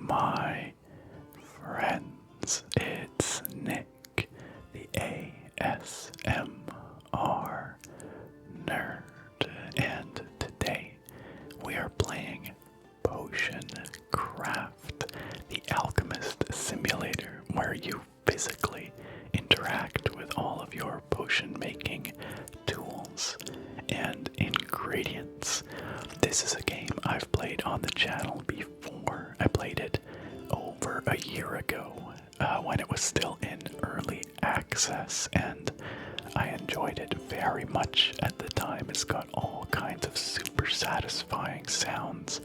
my friends. It's Nick, the ASMR nerd, and today we are playing Potion Craft, the Alchemist Simulator, where you physically interact with all of your potion making tools and ingredients. This is a game I've played on the channel before. I played it over a year ago when it was still in early access, and I enjoyed it very much at the time. It's got all kinds of super satisfying sounds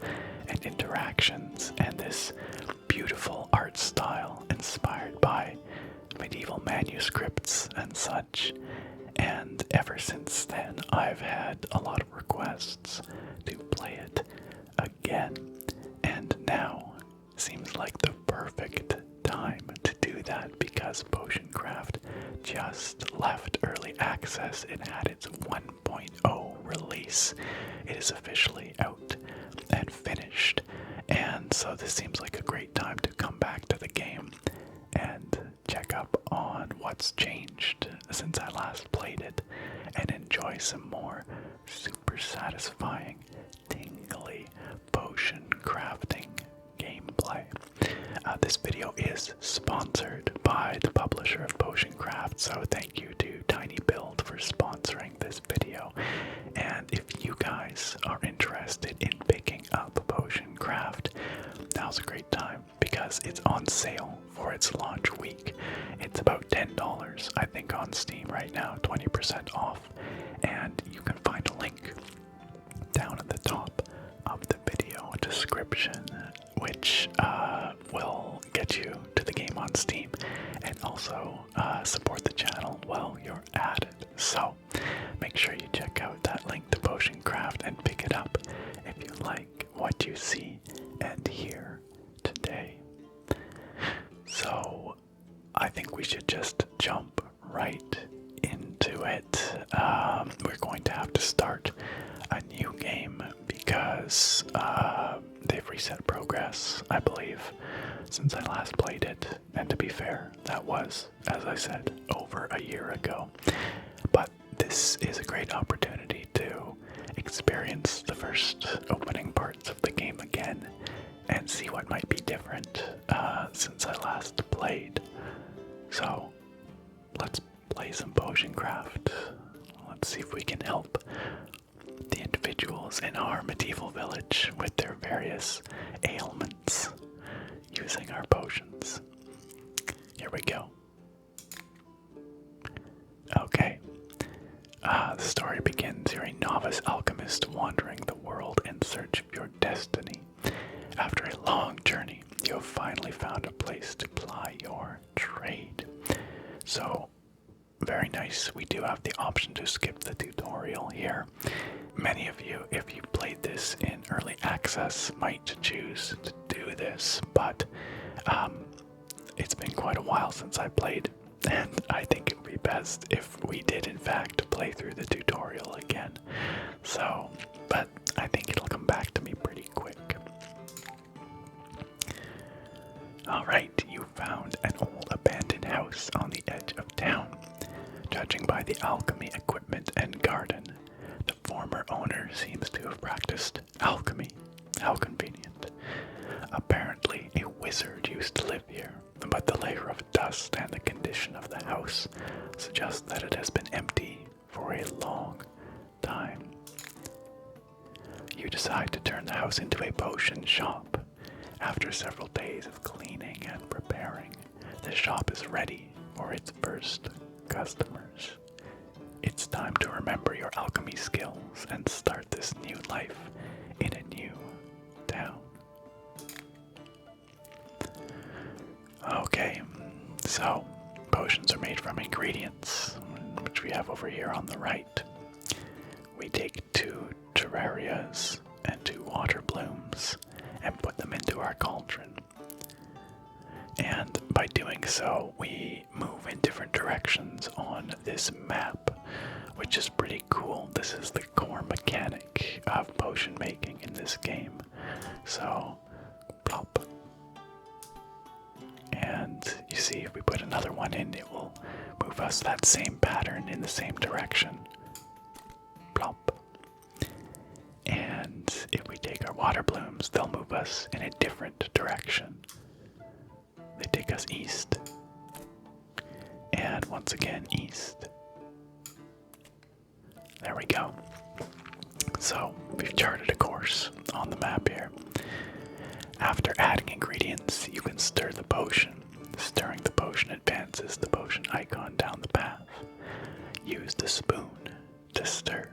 and interactions, and this beautiful art style inspired by medieval manuscripts and such. And ever since then, I've had a lot of requests to play it again, and now seems like the perfect time to do that because Potion Craft just left early access. It had its 1.0 release. It is officially out and finished, and so this seems like a great time to come back to the game and check up on what's changed since I last played it and enjoy some more super satisfying, tingly potion crafting gameplay. This video is sponsored by the publisher of Potion Craft, so thank you to Tiny Build for sponsoring this video. And if you guys are interested in picking up Potion Craft, now's a great time because it's on sale for its launch week. It's about $10, I think, on Steam right now, 20% off. And you can find a link down at the top of the video description, which will get you to the game on Steam and also support the channel while you're at it. So make sure you check out that link to Potion Craft and pick it up if you like what you see and hear today. So I think we should just jump right into it. We're going to have to start a new game because they've reset progress, I believe, since I last played it. And to be fair, that was, as I said, over a year ago. But this is a great opportunity to experience the first opening parts of the game again and see what might be different since I last played. So let's play some Potion Craft. Let's see if we can help the individuals in our medieval village with their various ailments using our potions. Here we go. Okay. The story begins. You're a novice alchemist wandering the world in search of your destiny. After a long journey, you have finally found a place to ply your trade. So, very nice. We do have the option to skip the tutorial here. Many of you, if you played this in early access, might choose to do this, but it's been quite a while since I played, and I think it would be best if we did in fact play through the tutorial again. So, but I think it'll come back to me pretty quick. Alright, you found an old abandoned house on the edge of town. Judging by the alchemy equipment and garden, the former owner seems to have practiced alchemy. How convenient. Apparently, a wizard used to live here, but the layer of dust and the condition of the house suggest that it has been empty for a long time. You decide to turn the house into a potion shop. After several days of cleaning and preparing, the shop is ready for its first customers. It's time to remember your alchemy skills and start this new life in a new town. Okay, so potions are made from ingredients, which we have over here on the right. We take 2 terrarias and 2 water blooms and put them into our cauldron. And by doing so, we move in different directions on this map, which is pretty cool. This is the core mechanic of potion making in this game. So, plop, see if we put another one in, it will move us that same pattern in the same direction. Plop. And if we take our water blooms, they'll move us in a different direction. They take us east. And once again, east. There we go. So, we've charted a course on the map here. After adding ingredients, you can stir the potion. Stirring the potion advances the potion icon down the path. Use the spoon to stir.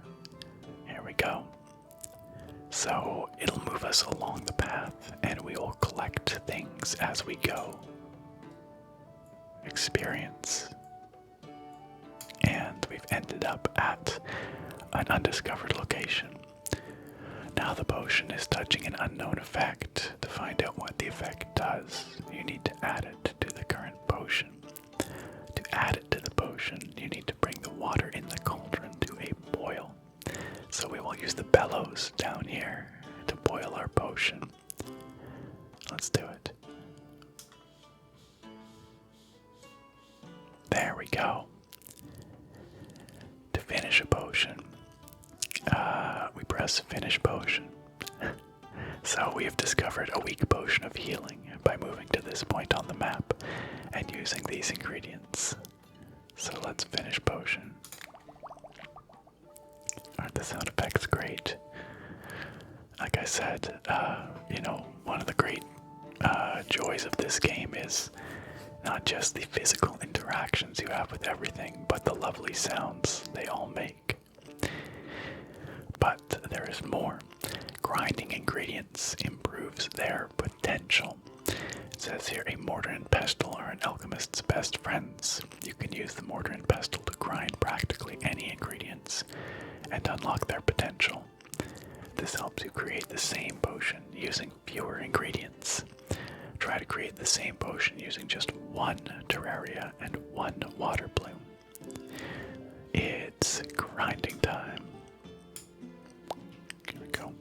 Here we go. So, it'll move us along the path, and we will collect things as we go. Experience. And we've ended up at an undiscovered location. Now the potion is touching an unknown effect. To find out what the effect does, you need to add it to the current potion. To add it to the potion, you need to bring the water in the cauldron to a boil. So we will use the bellows down here to boil our potion. Let's do it. There we go. To finish a potion, we press finish potion. So we have discovered a weak potion of healing by moving to this point on the map and using these ingredients. So let's finish potion. Aren't the sound effects great? Like I said, one of the great joys of this game is not just the physical interactions you have with everything, but the lovely sounds they all make. But there is more. Grinding ingredients improves their potential. It says here, a mortar and pestle are an alchemist's best friends. You can use the mortar and pestle to grind practically any ingredients and unlock their potential. This helps you create the same potion using fewer ingredients. Try to create the same potion using just one terraria and one water bloom. It's grinding time. Here we go.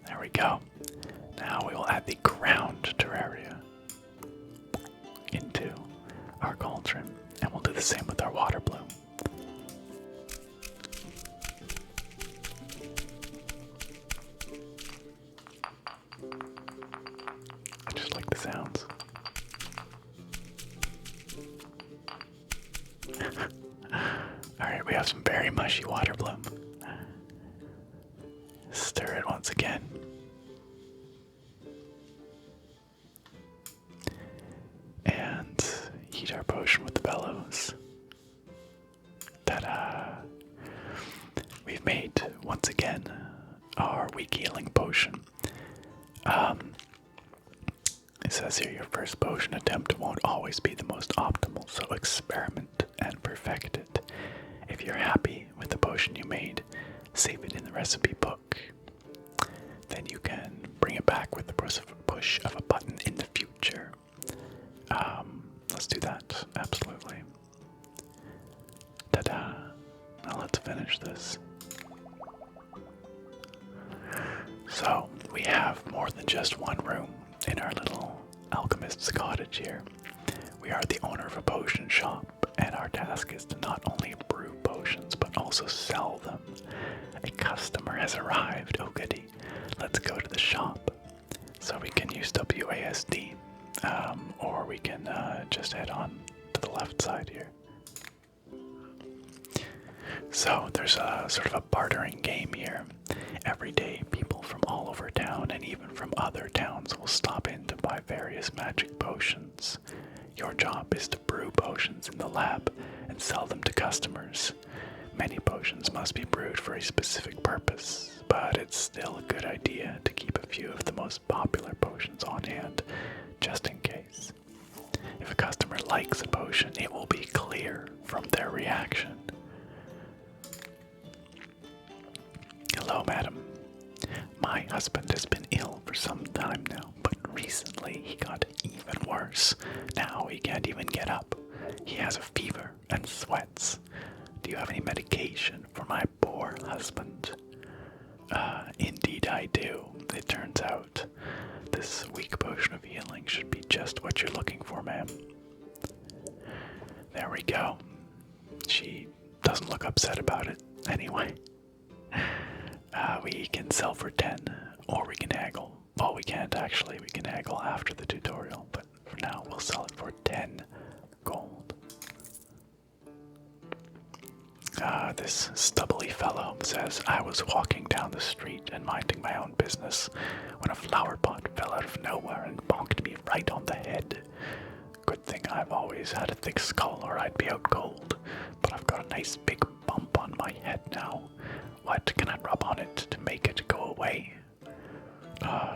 There we go. Now we will add the ground terraria into our cauldron, and we'll do the same with our water bloom. I just like the sounds. Alright, we have some very mushy water bloom. Stir it once again. And heat our potion with the bellows. Ta-da! We've made, once again, our weak healing potion. It says here, your first potion attempt won't always be the most optimal, so experiment and perfect it. If you're happy with the potion you made, save it in the recipe book. Then you can bring it back with the push of a button in the future. Let's do that, absolutely. Ta-da! Now let's finish this. So, we have more than just one room in our little alchemist's cottage here. We are the owner of a potion shop, and our task is to not only brew potions, but also sell them. A customer has arrived. Oh goody. Let's go to the shop. So we can use WASD, or we can just head on to the left side here. So there's a sort of a bartering game here. Every day, people from all over town and even from other towns will stop in to buy various magic potions. Your job is to brew potions in the lab and sell them to customers. Many potions must be brewed for a specific purpose, but it's still a good idea to keep a few of the most popular potions on hand, just in case. If a customer likes a potion, it will be clear from their reaction. Hello, madam. My husband has been ill for some time now, but recently he got even worse. Now he can't even get up. He has a fever and sweats. Do you have any medication for my poor husband? Indeed I do. It turns out this weak potion of healing should be just what you're looking for, ma'am. There we go. She doesn't look upset about it anyway. We can sell for 10, or we can haggle. Well, we can't actually. We can haggle after the tutorial, but for now we'll sell it for 10 gold. This stubbly fellow says, I was walking down the street and minding my own business when a flower pot fell out of nowhere and bonked me right on the head. Good thing I've always had a thick skull or I'd be out cold, but I've got a nice big bump on my head now. What can I rub on it to make it go away?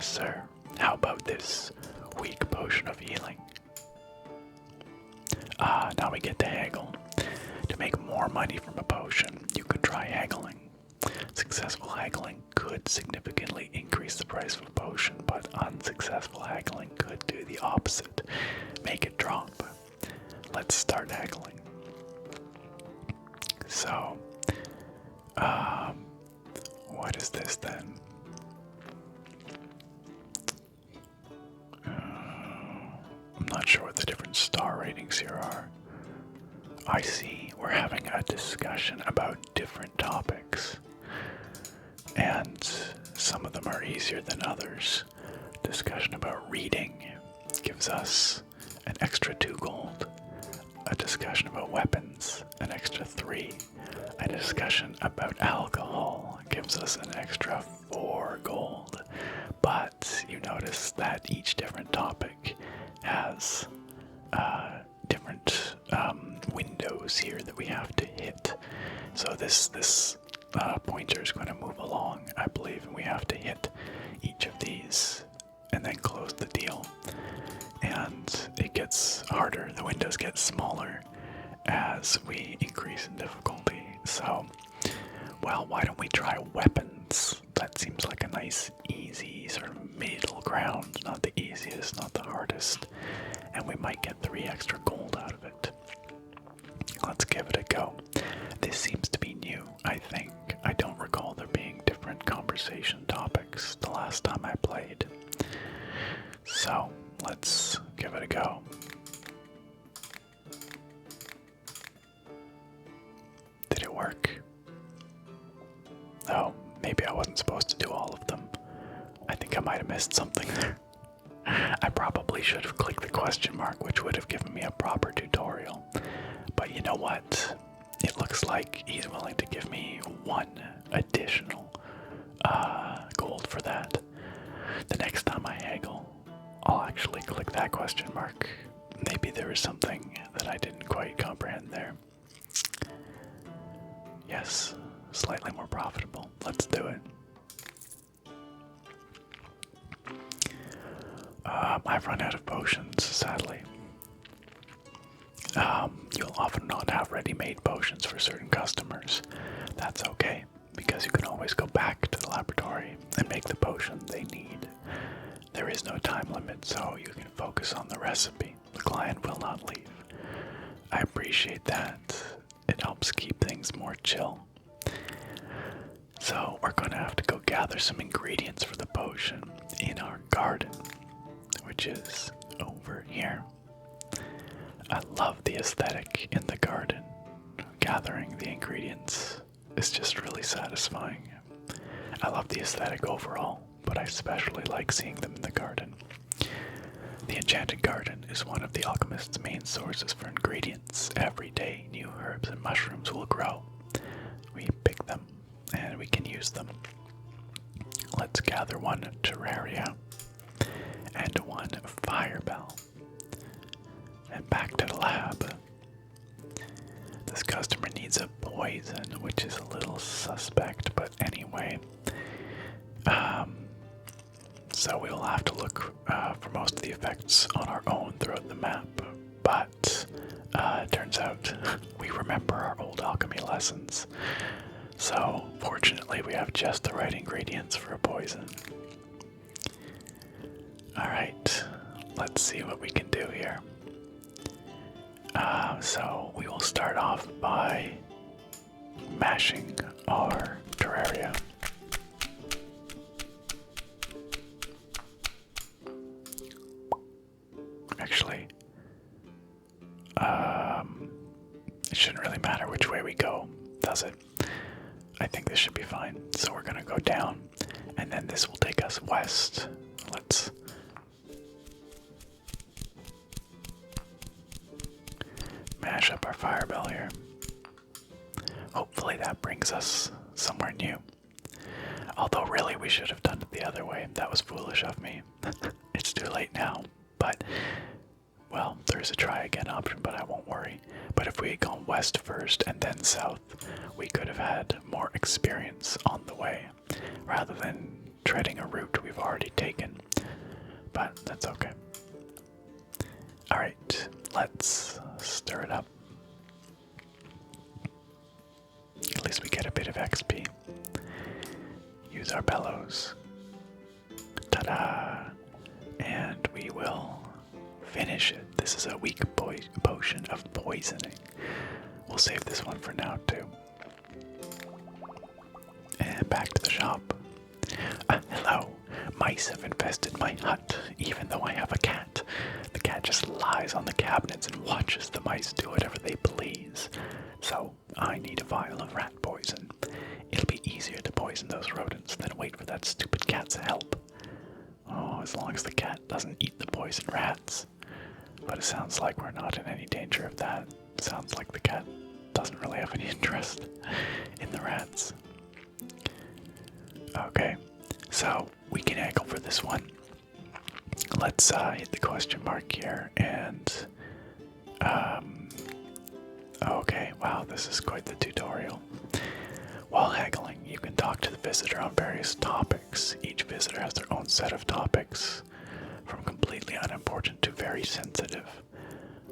Sir, how about this weak potion of healing? Now we get to haggle. To make more money from a potion, you could try haggling. Successful haggling could significantly increase the price of a potion, but unsuccessful haggling could do the opposite, make it drop. Let's start haggling. So, what is this then? I'm not sure what the different star ratings here are. I see we're having a discussion about different topics, and some of them are easier than others. Discussion about reading gives us an extra 2 gold. A discussion about weapons, an extra 3. A discussion about alcohol gives us an extra 4 gold. But you notice that each different topic has different windows here that we have to hit. So this pointer is going to move along, I believe, and we have to hit each of these and then close the deal. And it gets harder, the windows get smaller as we increase in difficulty. So, well, why don't we try weapons? That seems like a nice, easy sort of middle ground. Not the easiest, not the hardest. And we might get 3 extra gold out of it. Let's give it a go. This seems to be new, I think. I don't recall there being different conversation topics the last time I played. So, let's give it a go. Did it work? Oh, maybe I wasn't supposed to do all of them. I think I might have missed something there. I probably should have clicked the question mark, which would have given me a proper tutorial. But you know what? It looks like he's willing to give me 1 additional gold for that. The next time I haggle, I'll actually click that question mark. Maybe there was something that I didn't quite comprehend there. Yes, slightly more profitable. Let's do it. I've run out of potions, sadly. You'll often not have ready-made potions for certain customers. That's okay, because you can always go back to the laboratory and make the potion they need. There is no time limit, so you can focus on the recipe. The client will not leave. I appreciate that. It helps keep things more chill. So we're going to have to go gather some ingredients for the potion in our garden, which is over here. I love the aesthetic in the garden. Gathering the ingredients is just really satisfying. I love the aesthetic overall, but I especially like seeing them in the garden. The Enchanted Garden is one of the alchemist's main sources for ingredients. Every day, new herbs and mushrooms will grow. We pick them, and we can use them. Let's gather 1 terraria and 1 firebell. And back to the lab. This customer needs a poison, which is a little suspect, but anyway. So we'll have to look for most of the effects on our own throughout the map. But it turns out we remember our old alchemy lessons. So fortunately we have just the right ingredients for a poison. Alright, let's see what we can do here. So we will start off by mashing our terraria. does it. I think this should be fine. So we're gonna go down, and then this will take us west. Let's mash up our fire bell here. Hopefully that brings us somewhere new. Although really we should have done it the other way. That was foolish of me. It's too late now, but well, there's a try again option, but I won't worry. But if we had gone west first and then south, we could have had more experience on the way, rather than treading a route we've already taken. But that's okay. Alright, let's stir it up. At least we get a bit of XP. Use our bellows. Ta-da! And we will finish it. This is a weak potion of poisoning. We'll save this one for now too. And back to the shop. Hello. Mice have infested my hut, even though I have a cat. The cat just lies on the cabinets and watches the mice do whatever they please. So, I need a vial of rat poison. It'll be easier to poison those rodents than wait for that stupid cat's help. Oh, as long as the cat doesn't eat the poison rats. But it sounds like we're not in any danger of that. Sounds like the cat doesn't really have any interest in the rats. Okay, so we can haggle for this one. Let's hit the question mark here and okay, wow, this is quite the tutorial. While haggling, you can talk to the visitor on various topics. Each visitor has their own set of topics, from completely unimportant to very sensitive.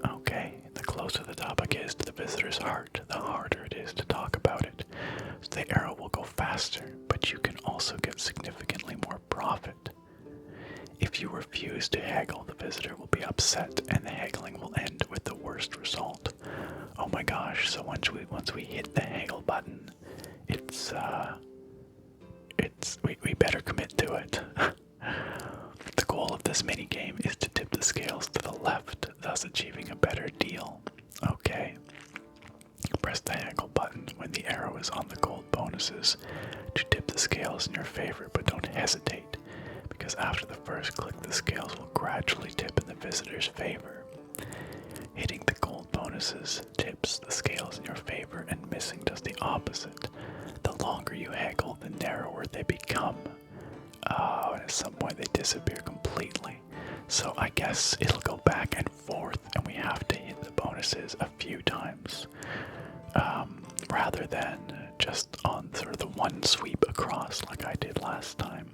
Okay, the closer the topic is to the visitor's heart, the harder it is to talk about it. So the arrow will go faster, but you can also get significantly more profit. If you refuse to haggle, the visitor will be upset, and the haggling will end with the worst result. Oh my gosh, so once we hit the haggle button, we better commit to it. The goal of this minigame is to tip the scales to the left, thus achieving a better deal. Okay. Press the haggle button when the arrow is on the gold bonuses to tip the scales in your favor, but don't hesitate, because after the first click, the scales will gradually tip in the visitor's favor. Hitting the gold bonuses tips the scales in your favor, and missing does the opposite. The longer you haggle, the narrower they become. Oh, and at some point they disappear completely. So I guess it'll go back and forth, and we have to hit the bonuses a few times, rather than just on sort of the one sweep across like I did last time.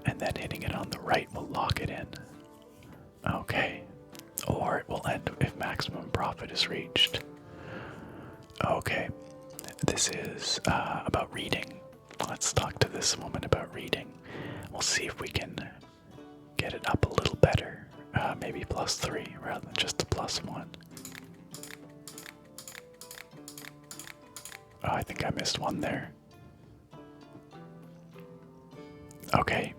And then hitting it on the right will lock it in. Okay. Or it will end if maximum profit is reached. Okay. This is about reading. Let's talk to this woman about reading. We'll see if we can get it up a little better. Maybe +3 rather than just a +1. Oh, I think I missed one there. Okay.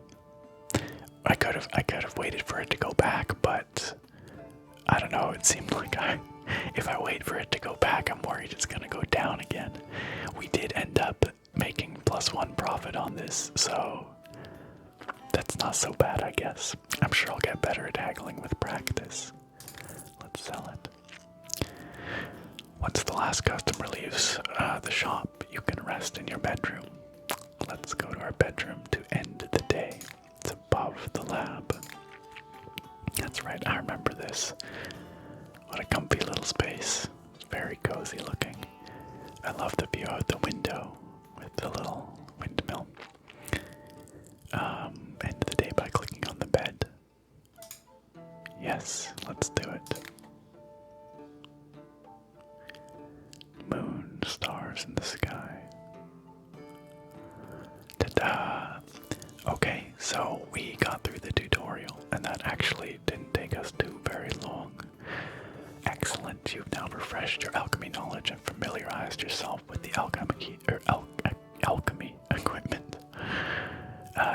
I could have waited for it to go back, but I don't know, it seemed like if I wait for it to go back, I'm worried it's gonna go down again. We did end up making +1 profit on this, so that's not so bad, I guess. I'm sure I'll get better at haggling with practice. Let's sell it. Once the last customer leaves the shop, you can rest in your bedroom. Let's go to our bedroom to end the day. It's above the lab. That's right, I remember this. What a comfy little space. It's very cozy looking. I love the view out the window with the little windmill. End the day by clicking on the bed. Yes, let's do it. Moon, stars in the sky. Ta-da! Okay, so we got through the tutorial, and that actually didn't take us too very long. Excellent, you've now refreshed your alchemy knowledge and familiarized yourself with the alchemy equipment.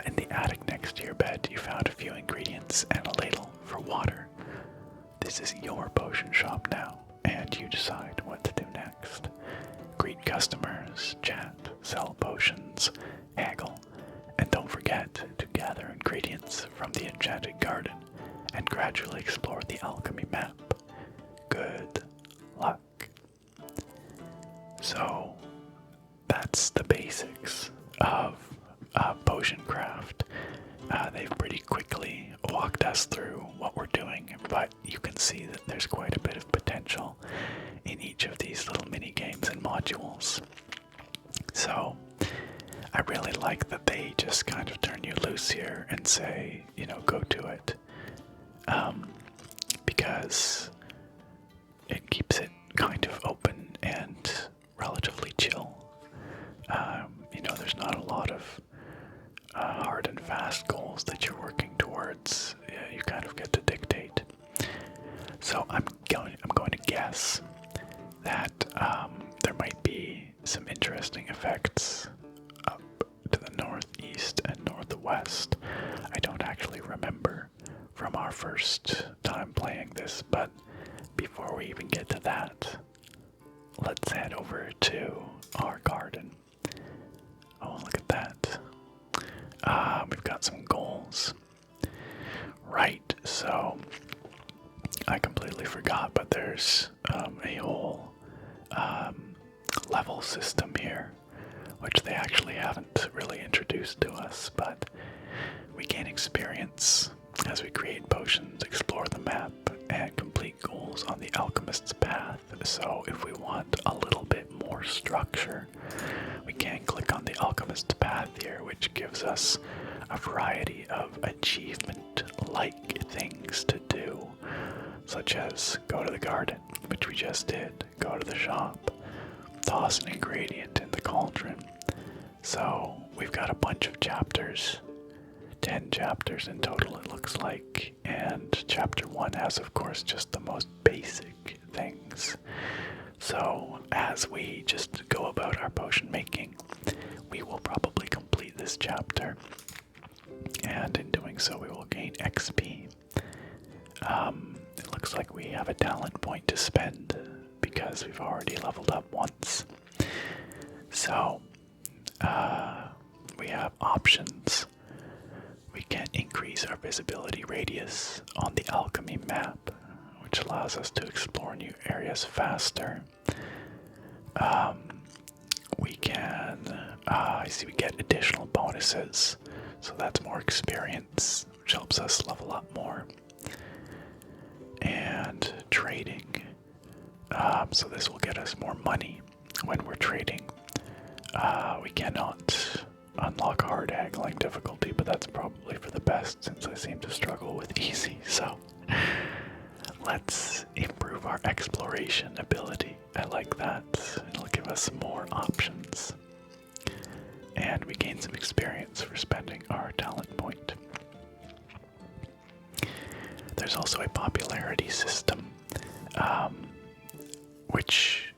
In the attic next to your bed, you found a few ingredients and a ladle for water. This is your potion shop now, and you decide what to do next. next. Greet customers, chat, sell potions, haggle, and don't forget to gather ingredients from the enchanted garden and gradually explore the alchemy map. Good luck. So, that's the basics of potion craft. They've pretty quickly walked us through what we're doing, but you can see that there's quite a bit of potential in each of these little mini games and modules. So, I really like that they just kind of turn you loose here and say, you know, go to it. Because it keeps it kind of open and relatively chill. You know, there's not a lot of hard and fast goals that you're working towards. You kind of get to dictate. So I'm going to guess that there might be some interesting effects up to the northeast and northwest. I don't actually remember from our first time playing this, but before we even get to that, let's head over to our garden. Oh, look at that. We've got some goals. Right, so I completely forgot, but there's a whole level system here, which they actually haven't really introduced to us, but we gain experience as we create potions, explore the map, and complete goals on the Alchemist's path. So if we want a little bit more structure, we can click on the Alchemist's path here, which gives us a variety of achievement-like things to do, such as go to the garden, which we just did, go to the shop, toss an ingredient in the cauldron. So we've got a bunch of chapters, 10 chapters in total it looks like, and chapter 1 has of course just the most basic things. So as we just go about our potion making, we will probably complete this chapter, and in doing so we will gain XP. It looks like we have a talent point to spend because we've already leveled up once. So we have options. We can increase our visibility radius on the alchemy map, which allows us to explore new areas faster. We can, I see we get additional bonuses, so that's more experience, which helps us level up more. And trading, so this will get us more money when we're trading. We cannot unlock hard haggling difficulty, but that's probably for the best since I seem to struggle with easy, so let's improve our exploration ability. I like that. It'll give us some more options. And we gain some experience for spending our talent point. There's also a popularity system, which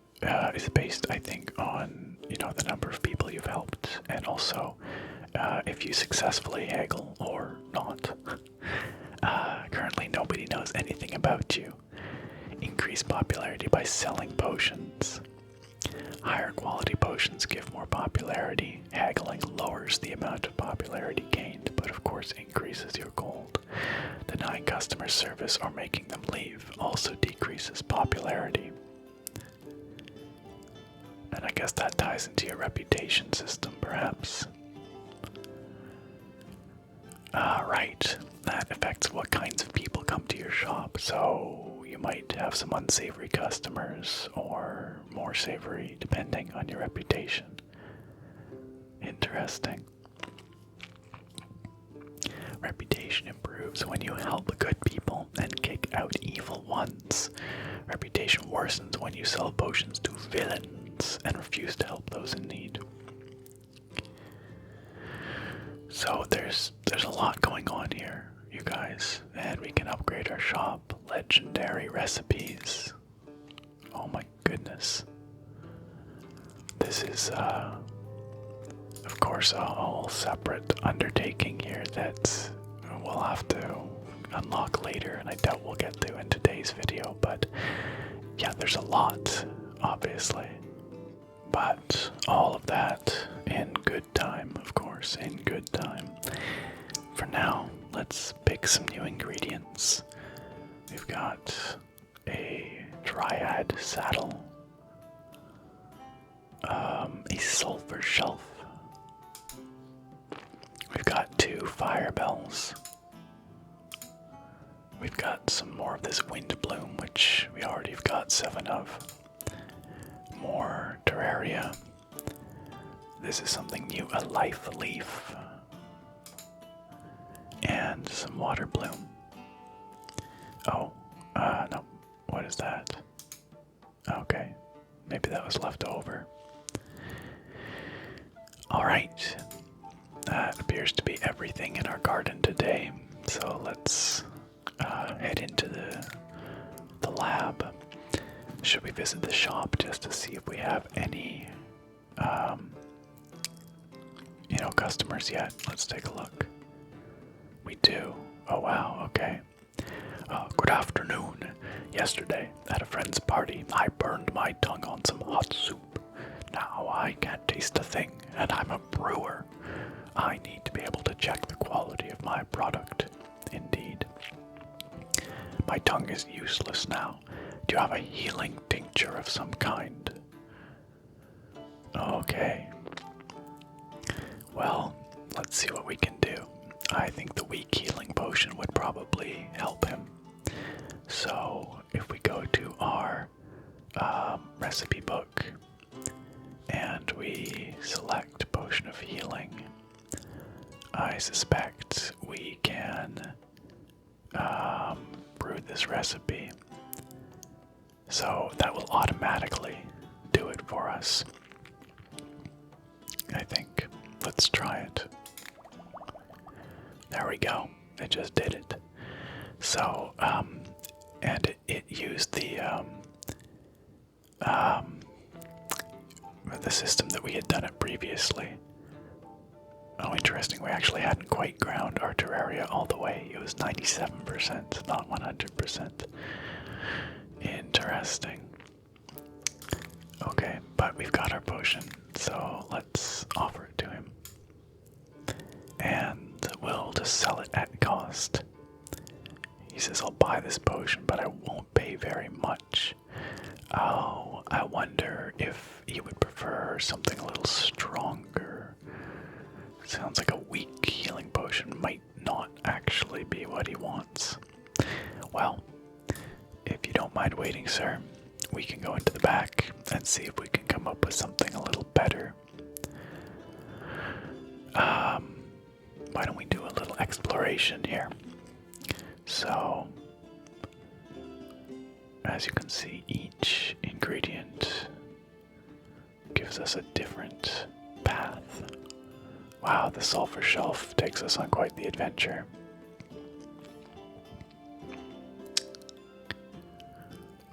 is based, I think, on, you know, the number of people you've helped, and also if you successfully haggle or not. Currently nobody knows anything about you. Increase popularity by selling potions. Higher quality potions give more popularity. Haggling lowers the amount of popularity gained, but of course increases your gold. Denying customer service or making them leave also decreases popularity. And I guess that ties into your reputation system, perhaps. Right, that affects what kinds of people come to your shop. So you might have some unsavory customers or more savory, depending on your reputation. Interesting. Reputation improves when you help good people and kick out evil ones. Reputation worsens when you sell potions to villains and refuse to help those in need. So there's a lot going on here, you guys, and we can upgrade our shop. Legendary recipes. Oh my goodness. This is, of course, a whole separate undertaking here that we'll have to unlock later, and I doubt we'll get to in today's video, but yeah, there's a lot obviously. But all of that in good time, of course, in good time. For now, let's pick some new ingredients. We've got a dryad saddle, a sulfur shelf. We've got 2 fire bells. We've got some more of this wind bloom, which we already have got 7 of. More terraria. This is something new, a life leaf. And some water bloom. Oh, no. What is that? Okay. Maybe that was left over. Alright. That appears to be everything in our garden today. So let's head into the lab. Should we visit the shop just to see if we have any, customers yet? Let's take a look. We do. Oh wow, okay. Good afternoon. Yesterday, at a friend's party, I burned my tongue on some hot soup. Now I can't taste a thing, and I'm a brewer. I need to be able to check the quality of my product. Indeed. My tongue is useless now. Do you have a healing tincture of some kind? Okay. Well, let's see what we can do. I think the weak healing potion would probably help him. So, if we go to our recipe book and we select potion of healing, I suspect we can brew this recipe. So that will automatically do it for us. I think. Let's try it. There we go. It just did it. So, and it used the system that we had done it previously. Oh, interesting. We actually hadn't quite ground our terraria all the way. It was 97%, not 100%. Interesting. Okay, but we've got our potion, so let's offer it to him. And we'll just sell it at cost. He says, I'll buy this potion, but I won't pay very much. Oh, I wonder if he would prefer something a little stronger. Sounds like a weak healing potion might not actually be what he wants. Well, if you don't mind waiting, sir, we can go into the back and see if we can come up with something a little better. Why don't we do a little exploration here? So, as you can see, each ingredient gives us a different path. Wow, the sulfur shelf takes us on quite the adventure.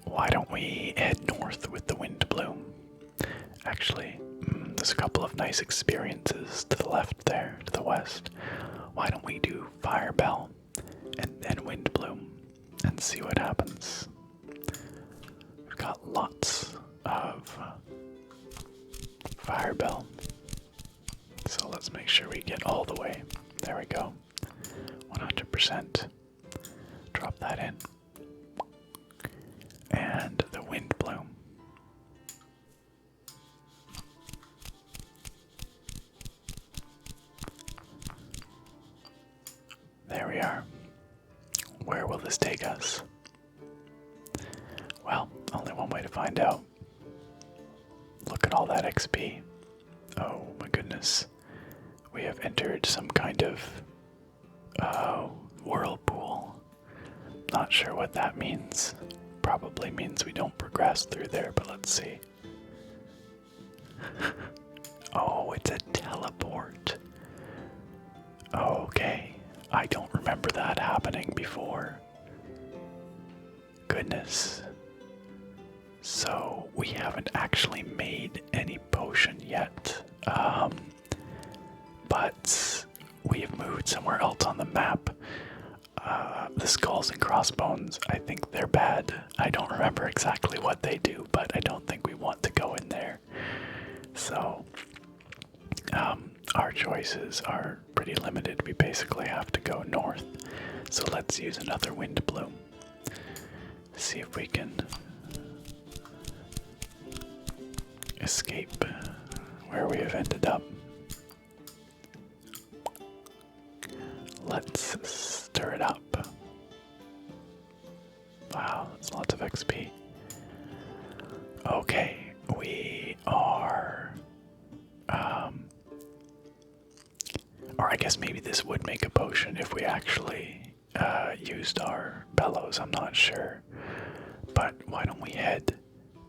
Why don't we head north with the wind bloom? Actually, there's a couple of nice experiences to the left there, to the west. Why don't we do fire bell and then wind bloom and see what happens? We've got lots of fire bell. So let's make sure we get all the way. There we go. 100%. Drop that in. And the wind bloom. There we are. Where will this take us? Well, only one way to find out. Look at all that XP. Oh my goodness. We have entered some kind of whirlpool. Not sure what that means. Probably means we don't progress through there, but let's see. Oh, it's a teleport. Okay, I don't remember that happening before. Goodness. So, we haven't actually made any potion yet. But we have moved somewhere else on the map. the skulls and crossbones, I think they're bad. I don't remember exactly what they do, but I don't think we want to go in there. So, our choices are pretty limited. We basically have to go north. So let's use another wind bloom. See if we can escape where we have ended up. Let's stir it up. Wow, that's lots of XP. Okay, we are... or I guess maybe this would make a potion if we actually used our bellows, I'm not sure. But why don't we head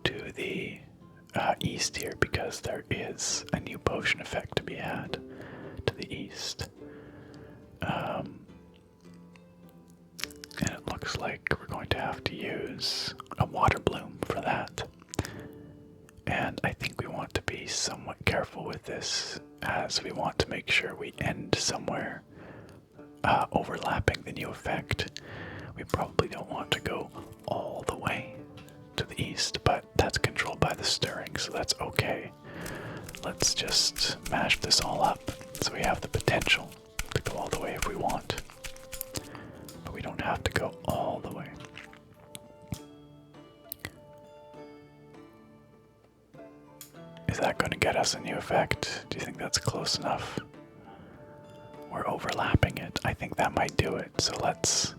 to the east here, because there is a new potion effect to be had to the east. And it looks like we're going to have to use a water bloom for that. And I think we want to be somewhat careful with this, as we want to make sure we end somewhere overlapping the new effect. We probably don't want to go all the way to the east, but that's controlled by the stirring, so that's okay. Let's just mash this all up so we have the potential to go all the way if we want. But we don't have to go all the way. Is that going to get us a new effect? Do you think that's close enough? We're overlapping it. I think that might do it. So let's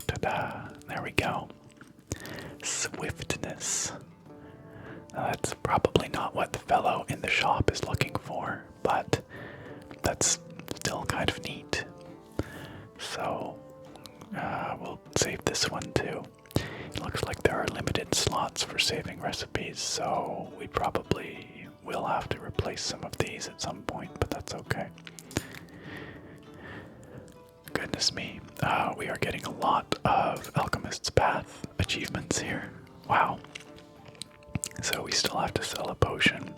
ta-da. There we go. Swiftness. Now that's probably not what the fellow in the shop is looking for, but that's still kind of neat. So we'll save this one too. It looks like there are limited slots for saving recipes, so we probably will have to replace some of these at some point, but that's okay. Goodness me, we are getting a lot of Alchemist's Path achievements here. Wow. So we still have to sell a potion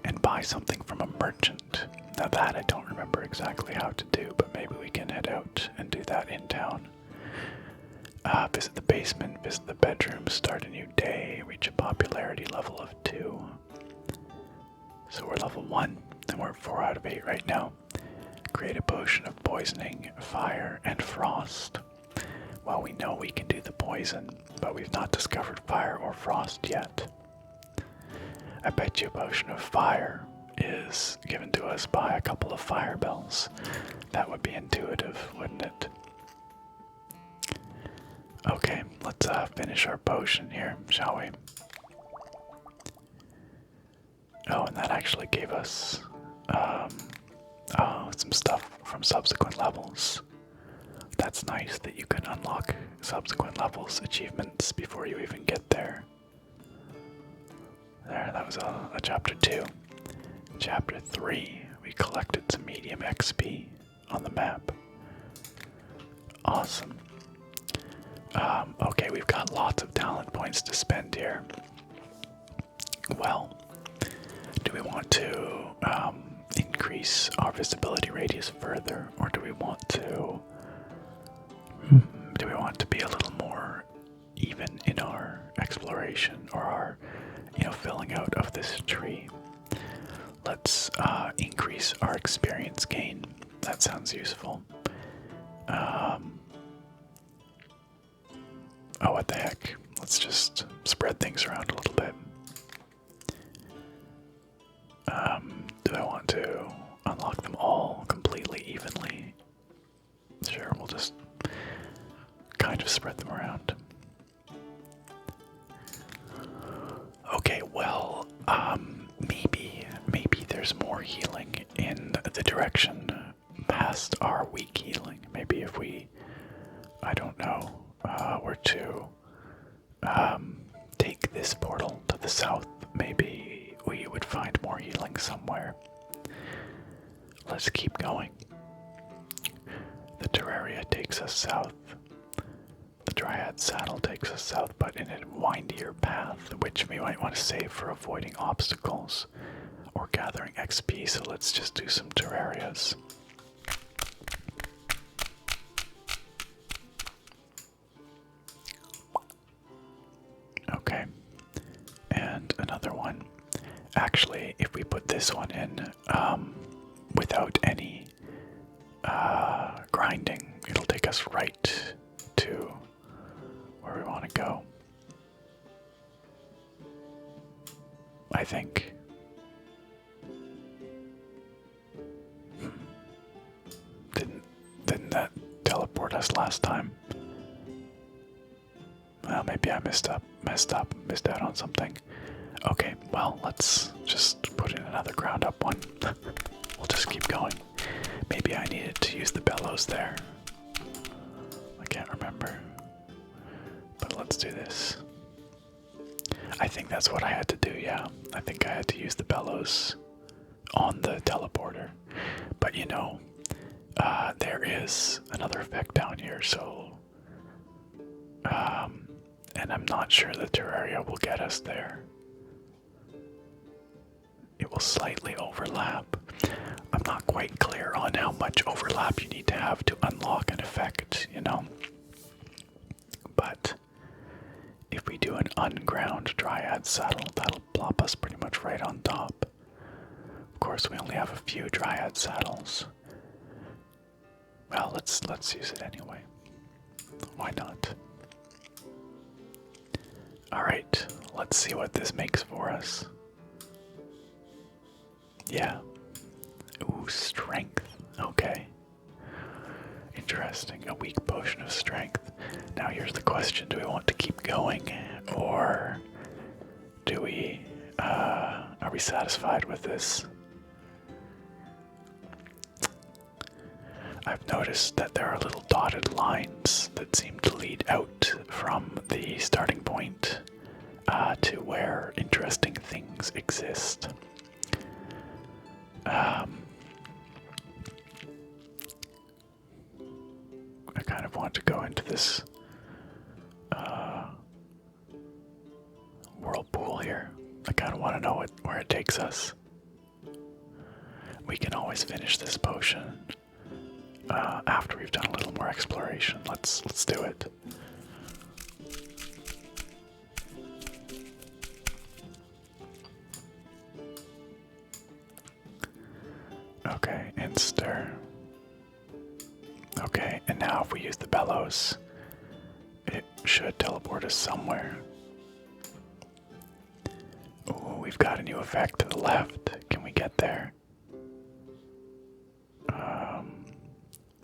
and buy something from a merchant. Now that I don't remember exactly how to do, but maybe we can head out and do that in town. Visit the basement, visit the bedroom, start a new day, reach a popularity level of 2. So we're level 1, and we're 4 out of 8 right now. Create a potion of poisoning, fire, and frost. Well, we know we can do the poison, but we've not discovered fire or frost yet. I bet you a potion of fire is given to us by a couple of fire bells. That would be intuitive, wouldn't it? Okay, let's finish our potion here, shall we? Oh, and that actually gave us some stuff from subsequent levels. That's nice that you can unlock subsequent levels achievements before you even get there. There, that was a chapter 2. Chapter 3, we collected some medium XP on the map. Awesome. Okay, we've got lots of talent points to spend here. Well, do we want to increase our visibility radius further, or do we want to be a little more even in our exploration, or our, filling out of this tree? Let's increase our experience gain. That sounds useful. Oh, what the heck? Let's just spread things around a little bit. Do I want to unlock them all completely evenly? Sure, we'll just kind of spread them around. Okay, well, maybe there's more healing in the direction past our weak healing. Maybe if we, I don't know, were to take this portal to the south, maybe we would find more healing somewhere. Let's keep going. The Terraria takes us south. The Dryad Saddle takes us south, but in a windier path, which we might want to save for avoiding obstacles or gathering XP, so let's just do some Terrarias. Actually, if we put this one in without any grinding, it'll take us right to where we want to go. I think. Didn't that teleport us last time? Well, maybe I messed out on something. Okay, well, let's just put in another ground up one. We'll just keep going. Maybe I needed to use the bellows there. I can't remember. But let's do this. I think that's what I had to do, yeah. I think I had to use the bellows on the teleporter. But you know, there is another effect down here, so... and I'm not sure the Terraria will get us there. It will slightly overlap. I'm not quite clear on how much overlap you need to have to unlock an effect, you know? But if we do an unground dryad saddle, that'll plop us pretty much right on top. Of course, we only have a few dryad saddles. Well, let's use it anyway. Why not? Alright, let's see what this makes for us. Yeah. Ooh, strength. Okay. Interesting. A weak potion of strength. Now here's the question. Do we want to keep going? Or do we, are we satisfied with this? I've noticed that there are little dotted lines that seem to lead out from the starting point to where interesting things exist. I kind of want to go into this whirlpool here. I kind of want to know where it takes us. We can always finish this potion after we've done a little more exploration. Let's do it. Okay, and stir. Okay, and now if we use the bellows, it should teleport us somewhere. Ooh, we've got a new effect to the left. Can we get there?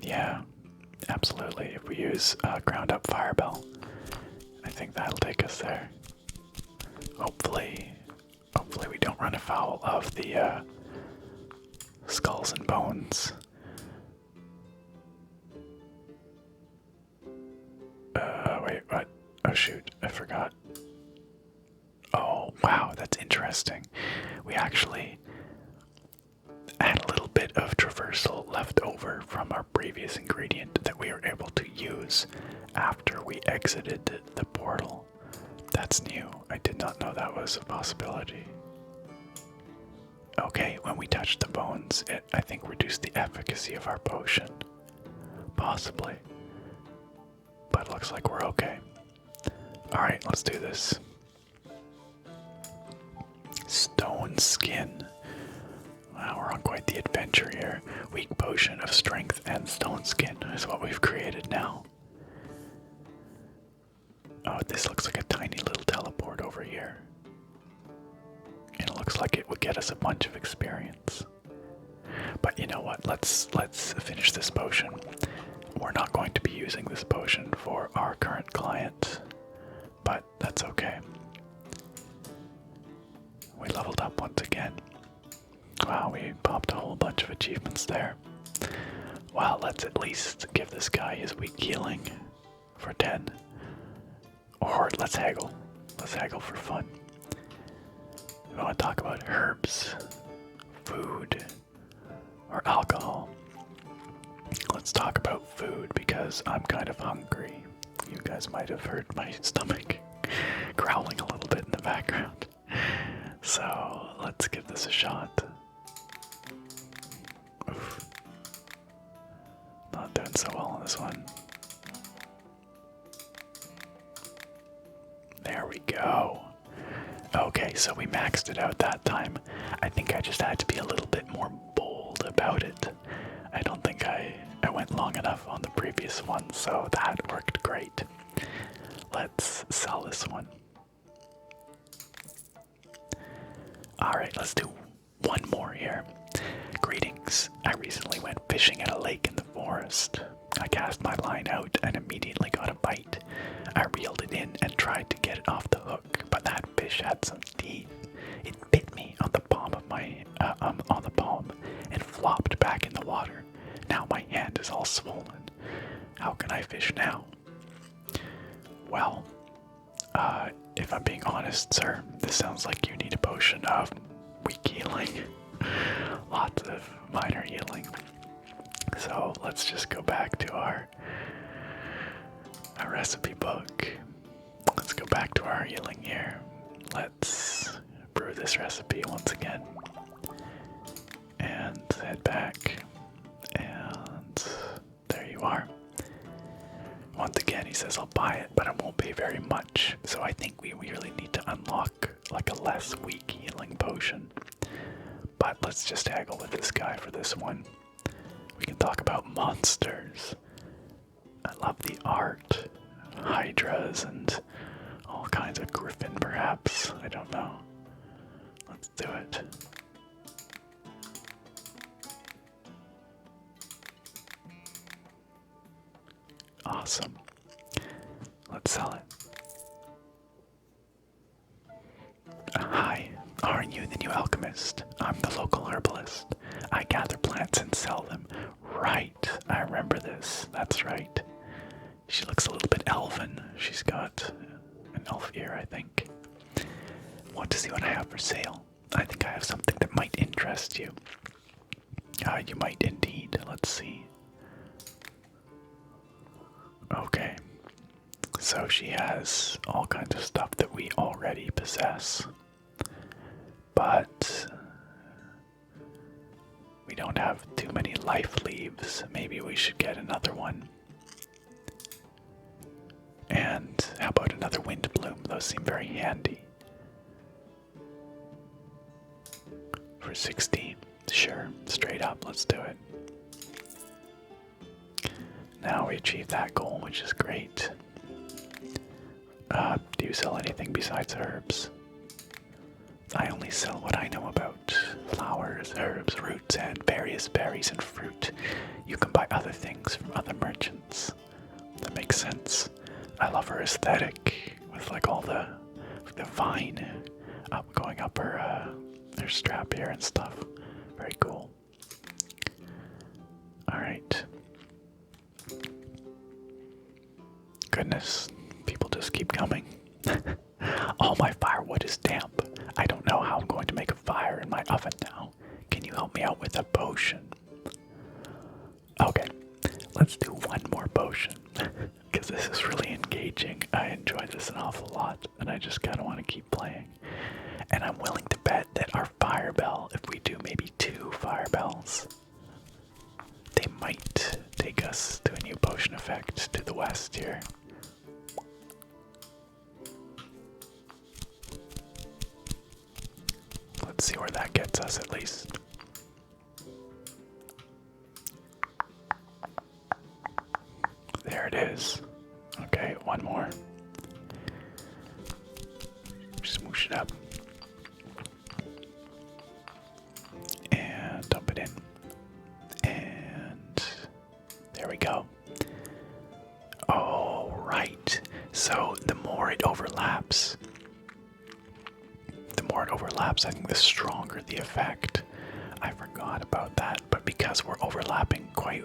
Yeah, absolutely. If we use ground up firebell, I think that'll take us there. Hopefully we don't run afoul of the skulls and bones. Wait, what? Oh shoot, I forgot. Oh, wow, that's interesting. We actually had a little bit of traversal left over from our previous ingredient that we were able to use after we exited the portal. That's new. I did not know that was a possibility. Okay, when we touched the bones, it, I think, reduced the efficacy of our potion. Possibly. But it looks like we're okay. Alright, let's do this. Stone skin. Wow, we're on quite the adventure here. Weak potion of strength and stone skin is what we've created now. Oh, this looks like a tiny little teleport over here. And it looks like it would get us a bunch of experience. But you know what? Let's finish this potion. We're not going to be using this potion for our current client, but that's okay. We leveled up once again. Wow, we popped a whole bunch of achievements there. Well, let's at least give this guy his weak healing for 10. Or let's haggle. Let's haggle for fun. We want to talk about herbs, food, or alcohol. Let's talk about food because I'm kind of hungry. You guys might have heard my stomach growling a little bit in the background. So let's give this a shot. Oof. Not doing so well on this one. There we go. Okay, so we maxed it out that time. I think I just had to be a little bit more bold about it. I don't think I went long enough on the previous one, so that worked great. Let's sell this one. Alright, let's do one more here. Greetings. I recently went fishing at a lake in the forest. I cast my line out and immediately got a bite. I reeled it in and tried to get it off the hook, but that fish had some teeth. It bit me on the palm of my on the palm and flopped back in the water. Now my hand is all swollen. How can I fish now? Well, if I'm being honest, sir, this sounds like you need a potion of weak healing. Lots of minor healing. So let's just go back to our recipe book. Let's go back to our healing here. Let's brew this recipe once again. And head back. And there you are. Once again, he says I'll buy it, but it won't pay very much. So I think we really need to unlock like a less weak healing potion. But let's just haggle with this guy for this one. We can talk about monsters. I love the art. Hydras and all kinds of griffin, perhaps. I don't know. Let's do it. Awesome. Let's sell it. Hi, aren't you the new alchemist? I'm the local herbalist. I gather plants and sell them. Right, I remember this. That's right. She looks a little bit elven. She's got an elf ear, I think. Want to see what I have for sale? I think I have something that might interest you. You might indeed. Let's see. Okay. So she has all kinds of stuff that we already possess. But we don't have too many life leaves. Maybe we should get another one. And how about another wind bloom? Those seem very handy. For 60. Sure, straight up, let's do it. Now we achieved that goal, which is great. Do you sell anything besides herbs? I only sell what I know about. Flowers, herbs, roots, and various berries and fruit. You can buy other things from other merchants. That makes sense. I love her aesthetic with like all the vine going up her strap here and stuff. Very cool. Alright. Goodness, people just keep coming. All my firewood is damp. I don't know how I'm going to make a fire in my oven now. Can you help me out with a potion? Okay, let's do one more potion. Because this is really engaging. I enjoy this an awful lot, and I just kind of want to keep playing. And I'm willing to bet that our fire bell, if we do maybe 2 fire bells, they might take us to a new potion effect to the west here. Let's see where that gets us at least. There it is. Okay, one more. Smoosh it up. And dump it in. And there we go. Oh, right. So the more it overlaps, I think the stronger the effect. I forgot about that, but because we're overlapping quite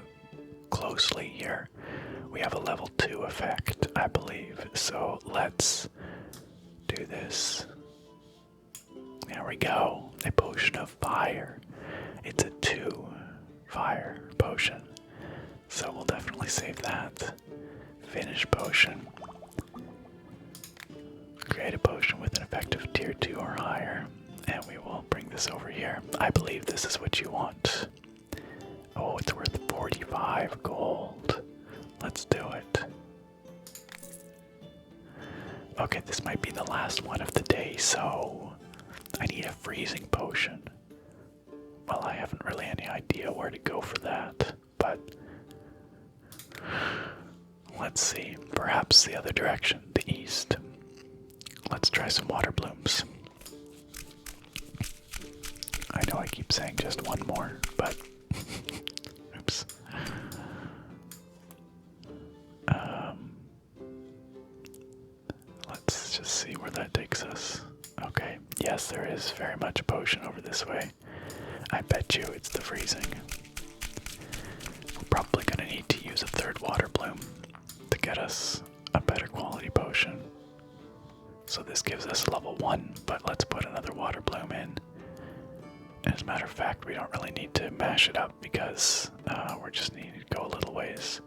closely here, we have a level 2 effect, I believe. So let's do this. There we go. A potion of fire. It's a 2 fire potion. So we'll definitely save that. Finish potion. Create a potion with an effect of tier 2 or higher. And we will bring this over here. I believe this is what you want. Oh, it's worth 45 gold. Let's do it. Okay, this might be the last one of the day, so I need a freezing potion. Well, I haven't really any idea where to go for that, but let's see. Perhaps the other direction, the east. Let's try some water blooms. I know I keep saying just one more, but oops. Let's just see where that takes us. Okay, yes, there is very much a potion over this way. I bet you it's the freezing. We're probably gonna need to use a third water bloom to get us a better quality potion. So this gives us level 1, but let's put another water bloom in. As a matter of fact, we don't really need to mash it up because we're just needing to go a little ways.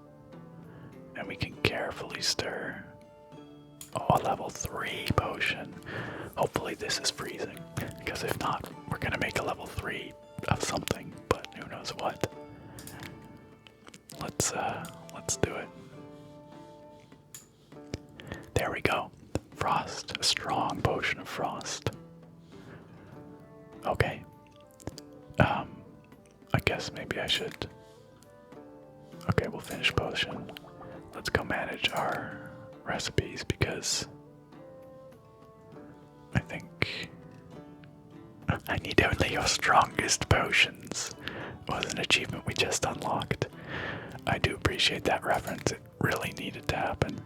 And we can carefully stir. Oh, a level 3 potion. Hopefully this is freezing, because if not, we're gonna make a level 3 of something, but who knows what. Let's do it. There we go. Frost, a strong potion of frost. Okay. I guess maybe I should. Okay, we'll finish potion. Let's go manage our recipes because I think I need only your strongest potions. It was an achievement we just unlocked. I do appreciate that reference. It really needed to happen.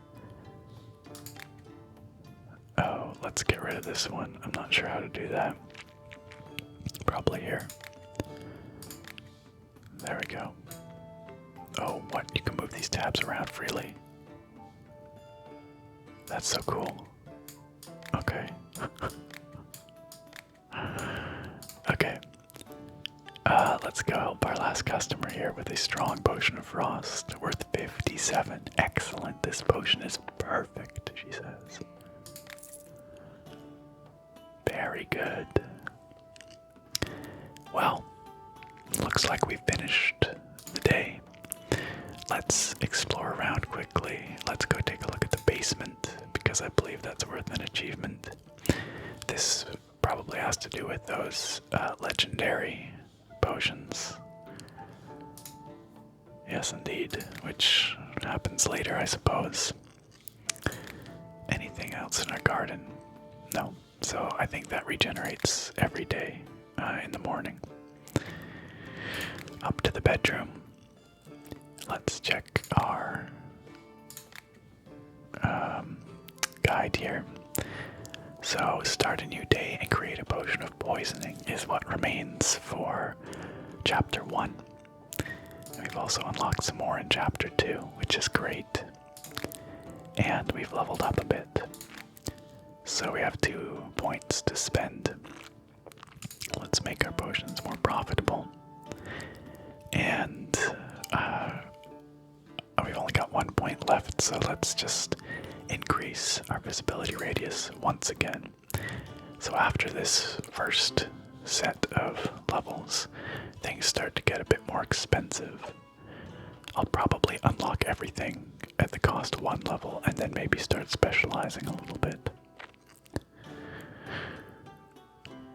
Oh, let's get rid of this one. I'm not sure how to do that. Probably here. There we go. Oh, what? You can move these tabs around freely. That's so cool. Okay. Okay. Let's go help our last customer here with a strong potion of frost worth 57. Excellent. This potion is perfect, she says. Very good. Well, looks like we've finished the day. Let's explore around quickly. Let's go take a look at the basement because I believe that's worth an achievement. This probably has to do with those legendary potions. Yes, indeed, which happens later, I suppose. Anything else in our garden? No. So I think that regenerates every day in the morning. Up to the bedroom. Let's check our guide here. So, start a new day and create a potion of poisoning is what remains for Chapter 1. And we've also unlocked some more in Chapter 2, which is great. And we've leveled up a bit. So we have 2 points to spend. Let's make our potions more profitable. And we've only got 1 point left, so let's just increase our visibility radius once again. So after this first set of levels, things start to get a bit more expensive. I'll probably unlock everything at the cost of 1 level and then maybe start specializing a little bit.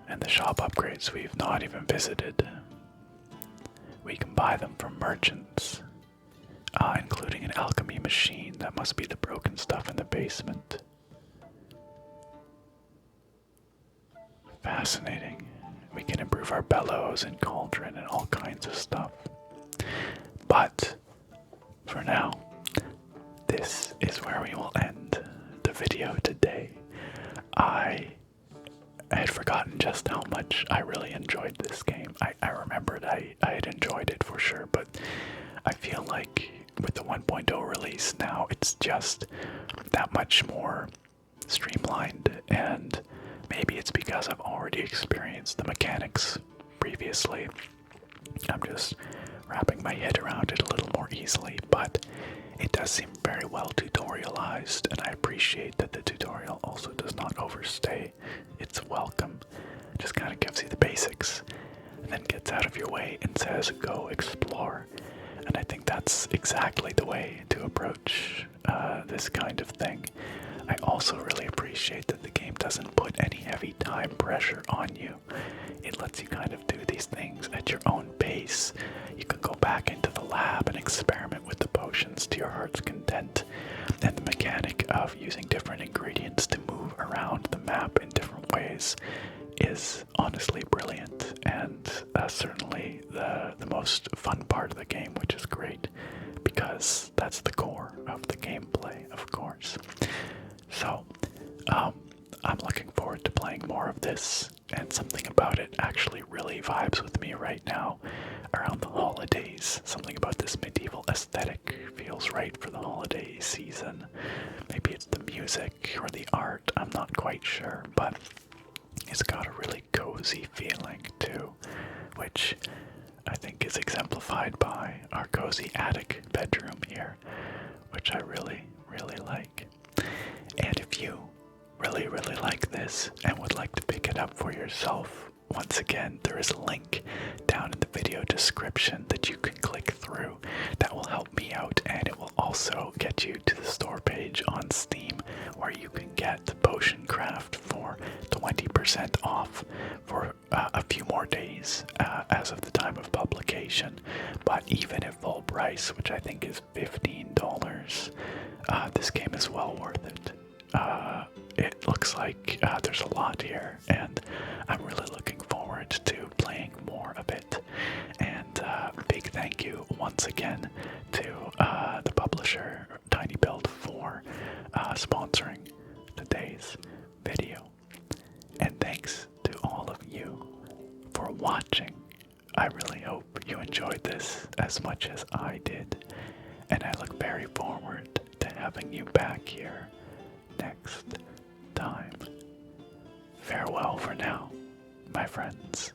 And the shop upgrades we've not even visited. We can buy them from merchants, including an alchemy machine. That must be the broken stuff in the basement. Fascinating. We can improve our bellows and cauldron and all kinds of stuff. But for now, this is where we will end the video today. I had forgotten just how much I really enjoyed this game. I remembered I had enjoyed it for sure, but I feel like with the 1.0 release now, it's just that much more streamlined, and maybe it's because I've already experienced the mechanics previously. I'm just wrapping my head around it a little more easily, but it does seem very well tutorialized, and I appreciate that the tutorial also does not overstay its welcome. It just kind of gives you the basics, and then gets out of your way and says, go explore. And I think that's exactly the way to approach this kind of thing. I also really appreciate that the game doesn't put any heavy time pressure on you. It lets you kind of do these things at your own pace. You can go back into the lab and experiment with the potions to your heart's content. And the mechanic of using different ingredients to move around the map in different ways is honestly brilliant, and certainly the most fun part of the game, which is great because that's the core of the gameplay, of course. So, I'm looking forward to playing more of this, and something about it actually really vibes with me right now around the holidays. Something about this medieval aesthetic feels right for the holiday season. Maybe it's the music or the art, I'm not quite sure, but it's got a really cozy feeling too, which I think is exemplified by our cozy attic bedroom here, which I really, really like. And if you really, really like this and would like to pick it up for yourself, once again, there is a link down in the video description that you can click through. That will help me out, and it will also get you to the store page on Steam where you can get the Potion Craft for 20% off for a few more days as of the time of publication. But even at full price, which I think is $15, this game is well worth it. It looks like there's a lot here, and I'm really looking forward to playing more of it. And big thank you once again to the publisher Tiny Build for sponsoring today's video. And thanks to all of you for watching. I really hope you enjoyed this as much as I did, and I look very forward to having you back here next time. Farewell for now, my friends.